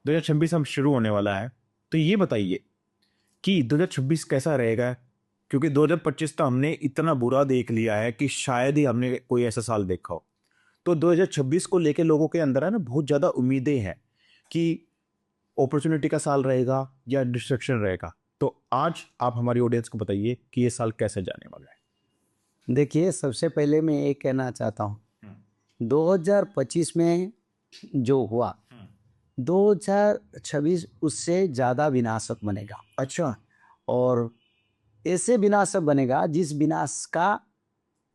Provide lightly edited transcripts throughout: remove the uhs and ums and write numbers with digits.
2026 हम शुरू होने वाला है, तो ये बताइए कि 2026 कैसा रहेगा? क्योंकि 2025 तो हमने इतना बुरा देख लिया है कि शायद ही हमने कोई ऐसा साल देखा हो। तो 2026 को लेके लोगों के अंदर है ना बहुत ज्यादा उम्मीदें हैं कि अपॉर्चुनिटी का साल रहेगा या डिस्ट्रक्शन रहेगा। तो आज आप हमारी ऑडियंस को बताइए कि ये साल कैसे जाने वाला है। देखिए, सबसे पहले मैं ये कहना चाहता हूँ 2025 में जो हुआ 2026 उससे ज़्यादा विनाशक बनेगा। अच्छा। और ऐसे विनाशक बनेगा जिस विनाश का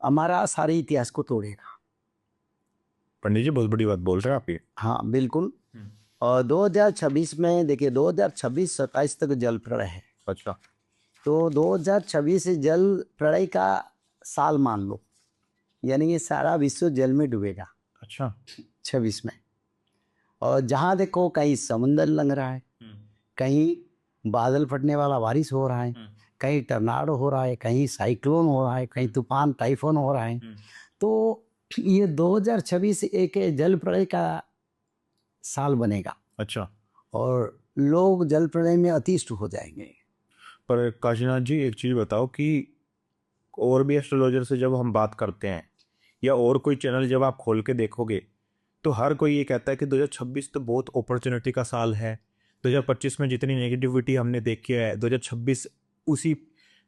हमारा सारे इतिहास को तोड़ेगा। पंडित जी बहुत बड़ी बात बोल रहे हैं आप ये। हाँ, बिल्कुल। और 2026 में देखिए 2026-27 तक जल प्रलय है। अच्छा। तो 2026 जल प्रलय का साल मान लो, यानी ये सारा विश्व जल में डूबेगा। अच्छा। 26 में। और जहाँ देखो कहीं समुंदर लग रहा है, कहीं बादल फटने वाला बारिश हो रहा है, कहीं टर्नाडो हो रहा है, कहीं साइक्लोन हो रहा है, कहीं तूफान टाइफोन हो रहा है। तो ये 2026 एक जल प्रलय का साल बनेगा। अच्छा। और लोग जल प्रलय में अतिष्ट हो जाएंगे। पर काशीनाथ जी एक चीज बताओ कि और भी एस्ट्रोलॉजर से जब हम बात करते हैं या और कोई चैनल जब आप खोल के देखोगे तो हर कोई ये कहता है कि 2026 तो बहुत अपॉर्चुनिटी का साल है। 2025 में जितनी नेगेटिविटी हमने देखी है 2026 उसी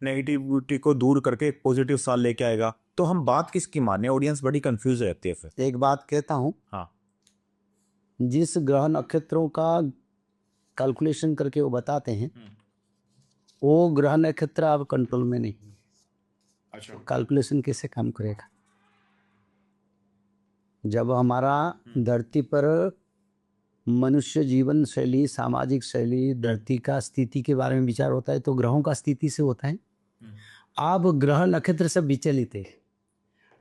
नेगेटिविटी को दूर करके एक पॉजिटिव साल लेके आएगा। तो हम बात किसकी माने? ऑडियंस बड़ी कंफ्यूज रहती है फिर। एक बात कहता हूँ, हाँ। जिस ग्रह नक्षत्रों का कैलकुलेशन करके वो बताते हैं वो ग्रह नक्षत्र अब कंट्रोल में नहीं। अच्छा। कैलकुलेशन कैसे काम करेगा? जब हमारा धरती पर मनुष्य जीवन शैली, सामाजिक शैली, धरती का स्थिति के बारे में विचार होता है तो ग्रहों का स्थिति से होता है। अब ग्रह नक्षत्र सब विचलित है।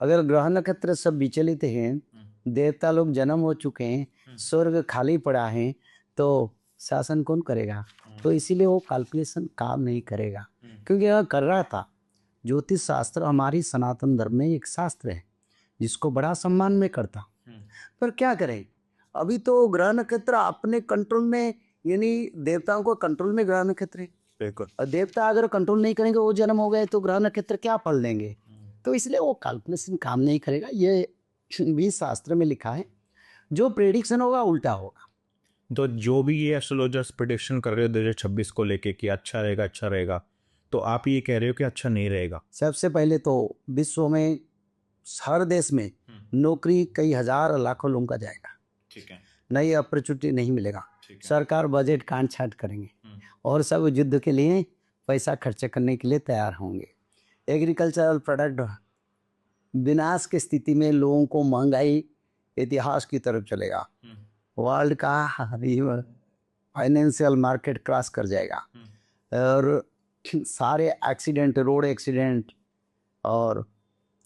अगर ग्रह नक्षत्र सब विचलित हैं, देवता लोग जन्म हो चुके हैं, स्वर्ग खाली पड़ा है, तो शासन कौन करेगा? तो इसीलिए वो कैलकुलेशन काम नहीं करेगा। क्योंकि अगर कर रहा था, ज्योतिष शास्त्र हमारी सनातन धर्म में एक शास्त्र है जिसको बड़ा सम्मान में करता। पर क्या करें, अभी तो ग्रह नक्षत्र अपने कंट्रोल में, यानी देवताओं को कंट्रोल में ग्रह नक्षत्र है। बिल्कुल। और देवता अगर कंट्रोल नहीं करेंगे, वो जन्म हो गए तो ग्रह नक्षत्र क्या फल देंगे? तो इसलिए वो कैलकुलेशन काम नहीं करेगा। ये भी शास्त्र में लिखा है, जो प्रेडिक्शन होगा उल्टा होगा। तो जो भी ये एस्ट्रोलॉजर्स प्रिडिक्शन कर रहे हो 2026 को लेके कि अच्छा रहेगा अच्छा रहेगा, तो आप ये कह रहे हो कि अच्छा नहीं रहेगा? सबसे पहले तो विश्व में हर देश में नौकरी कई हजार लाखों लोगों का जाएगा। ठीक है। नई अपॉर्चुनिटी नहीं मिलेगा। सरकार बजट काट छाट करेंगे और सब युद्ध के लिए पैसा खर्च करने के लिए तैयार होंगे। एग्रीकल्चरल प्रोडक्ट विनाश की स्थिति में लोगों को महंगाई इतिहास की तरफ चलेगा। वर्ल्ड का फाइनेंशियल मार्केट क्रैश कर जाएगा और सारे एक्सीडेंट, रोड एक्सीडेंट और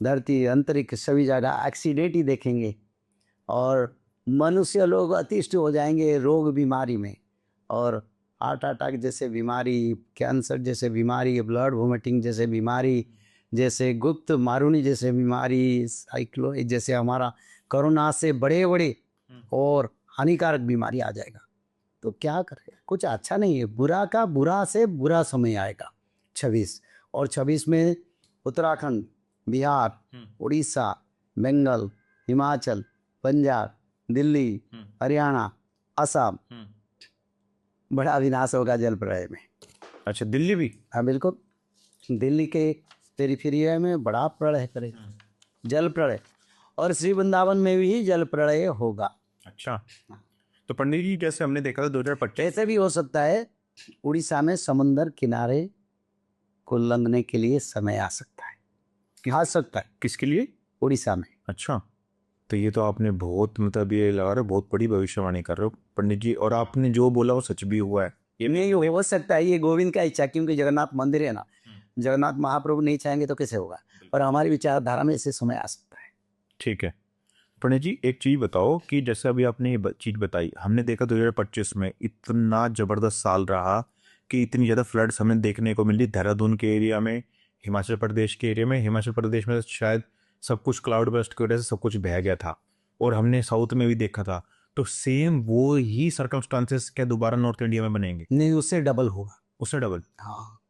धरती अंतरिक्ष सभी जगह एक्सीडेंट ही देखेंगे। और मनुष्य लोग अतिष्ठ हो जाएंगे रोग बीमारी में। और हार्ट अटैक जैसे बीमारी, कैंसर जैसे बीमारी, ब्लड वोमिटिंग जैसे बीमारी, जैसे गुप्त मारूनी जैसे बीमारी, साइक्लो जैसे हमारा कोरोना से बड़े बड़े और हानिकारक बीमारी आ जाएगा। तो क्या करें, कुछ अच्छा नहीं है। बुरा का बुरा से बुरा समय आएगा 26। और 26 में उत्तराखंड, बिहार, उड़ीसा, बंगाल, हिमाचल, पंजाब, दिल्ली, हरियाणा, असम, बड़ा विनाश होगा जल प्रलय में। अच्छा, दिल्ली भी? हाँ, बिल्कुल। दिल्ली के पेरिफेरिया में बड़ा प्रलय करेगा, जल प्रलय। और श्री वृंदावन में भी जल प्रलय होगा। अच्छा। तो पंडित जी जैसे हमने देखा था 2025। ऐसे भी हो सकता है उड़ीसा में समुंदर किनारे को लंघने के लिए समय आ सकता है। आ सकता है। किसके लिए? उड़ीसा में। अच्छा। तो ये तो आपने बहुत मतलब ये लगा रहे हो बहुत बड़ी भविष्यवाणी कर रहे हो पंडित जी, और आपने जो बोला वो सच भी हुआ है। ये नहीं हो सकता है, ये गोविंद का इच्छा, क्योंकि जगन्नाथ मंदिर है ना। जगन्नाथ महाप्रभु नहीं चाहेंगे तो कैसे होगा? पर हमारी विचारधारा में ऐसे समय आ सकता है। ठीक है। पंडित जी एक चीज बताओ कि जैसे अभी आपने ये चीज बताई, हमने देखा 2025 में इतना जबरदस्त साल रहा कि इतनी ज्यादा फ्लड्स हमें देखने को मिली देहरादून के एरिया में, हिमाचल प्रदेश के एरिया में। हिमाचल प्रदेश में शायद सब कुछ क्लाउड बर्स्ट की वजह से सब कुछ बह गया था, और हमने साउथ में भी देखा था। तो सेम वो ही सर्कमस्टांसेस क्या दोबारा नॉर्थ इंडिया में बनेंगे? नहीं, उससे डबल होगा। उससे डबल? हाँ,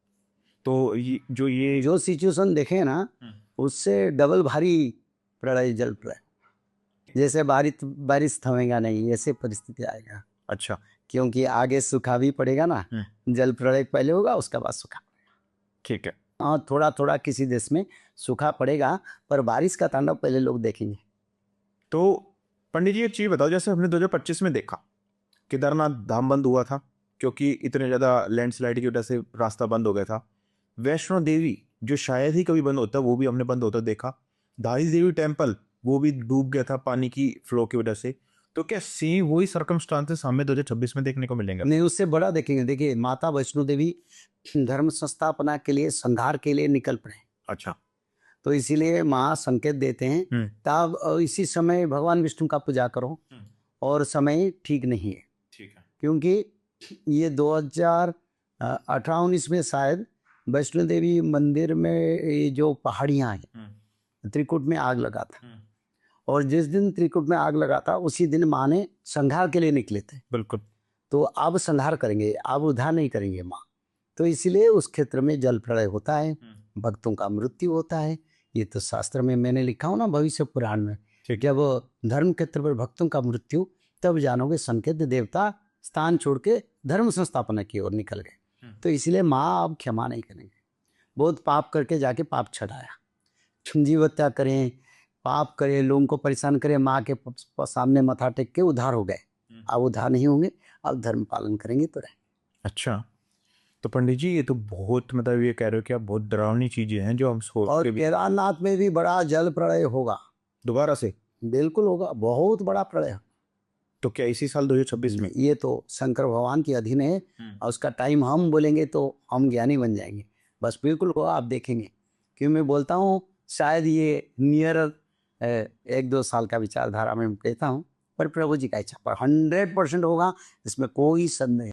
तो ये जो सिचुएशन देखे ना, उससे डबल भारी प्रलय, जल प्रलय। जैसे बारिश थमेगा नहीं, ऐसे परिस्थिति आएगा। अच्छा, क्योंकि आगे सूखा भी पड़ेगा ना, जल प्रलय पहले होगा, उसके बाद सूखा। ठीक है। हाँ, थोड़ा थोड़ा किसी देश में सूखा पड़ेगा, पर बारिश का तांडव पहले लोग देखेंगे। तो पंडित जी एक चीज बताओ, जैसे हमने 2025 में देखा केदारनाथ धाम बंद हुआ था क्योंकि इतने ज्यादा लैंडस्लाइड की वजह से रास्ता बंद हो गया था। वैष्णो देवी जो शायद ही कभी बंद होता, वो भी हमने बंद होता देखा। धारी देवी टेम्पल वो भी डूब गया था पानी की फ्लो की वजह से। तो क्या सेम वही सर्कमस्टांसेस हमें 2026 में देखने को मिलेंगे? नहीं, उससे बड़ा देखेंगे। देखिए, माता वैष्णो देवी धर्म संस्थापना के लिए, संघार के लिए निकल पड़े। अच्छा। तो इसीलिए माँ संकेत देते हैं, तब इसी समय भगवान विष्णु का पूजा करो, और समय ठीक नहीं है। ठीक है। क्योंकि ये 2018-19 में शायद वैष्णो देवी मंदिर में ये जो पहाड़ियाँ हैं, त्रिकुट में आग लगा था। और जिस दिन त्रिकुट में आग लगा था, उसी दिन माँ ने संहार के लिए निकले थे। बिल्कुल। तो अब संहार करेंगे, अब उद्धार नहीं करेंगे माँ। तो इसीलिए उस क्षेत्र में जल प्रलय होता है, भक्तों का मृत्यु होता है। ये तो शास्त्र में मैंने लिखा हूँ ना, भविष्य पुराण में। जब धर्म क्षेत्र पर भक्तों का मृत्यु, तब जानोगे संकेत देवता स्थान छोड़ के धर्म संस्थापना की ओर निकल गए। तो इसलिए माँ अब क्षमा नहीं करेंगे। बहुत पाप करके जाके पाप छड़ाया, जीव हत्या करें, पाप करें, लोगों को परेशान करें, माँ के सामने मथा टेक के उद्धार हो गए। अब उद्धार नहीं होंगे, अब धर्म पालन करेंगे तो रहे। अच्छा, तो पंडित जी ये तो बहुत, मतलब ये कह रहे हो कि आप बहुत डरावनी चीजें हैं जो हम सोच और के भी। केदारनाथ में भी बड़ा जल प्रलय होगा, दोबारा से? बिल्कुल होगा, बहुत बड़ा प्रलय। तो क्या इसी साल 2026 में? ये तो शंकर भगवान के अधीन है, और उसका टाइम हम बोलेंगे तो हम ज्ञानी बन जाएंगे। बस बिल्कुल होगा, आप देखेंगे। क्यों मैं बोलता हूँ, शायद ये नियर 1-2 साल का विचारधारा में देता हूँ, पर प्रभु जी का इच्छा पर 100% होगा, इसमें कोई संदेह